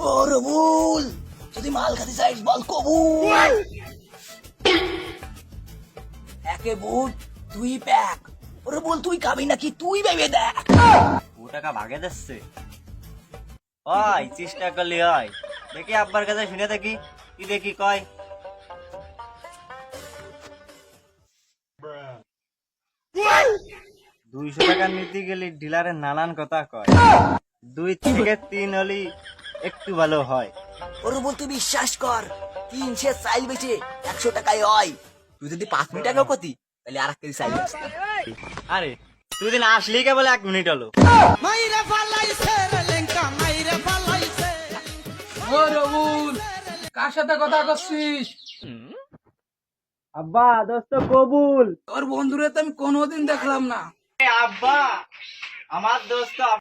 ওরে বল, যদি মাল খাতে চাইস বল কবুল। একে বুট তুই প্যাক। ওরে বল তুই খাবি নাকি তুই ভেবে দেখ। 2 টাকা ভাগে দিচ্ছে। ওই চেষ্টা করলি হয়, দেখি আব্বার কাছে শুনে দেখি কি দেখি কয়। 200 টাকা নিতে গেলে ডিলারের নানান কথা কয়। 2 থেকে 3 হলি একটু ভালো হয়। ওরে বল তুই বিশ্বাস কর, 3 সে চাইল বেচে 100 টাকায় হয়। তুই যদি 5 মিনিট আগেও করতি তাহলে আর এক কেজি চাইল বেচতি। আরে তুই দিন আসলি কে বলে 1 মিনিট হলো। ও রবুল, কার সাথে কথা করছিস? আব্বা দোস্ত কবুল। তোর বন্ধুরে তো আমি কোনোদিন দেখলাম না। আব্বা আমার দোস্ত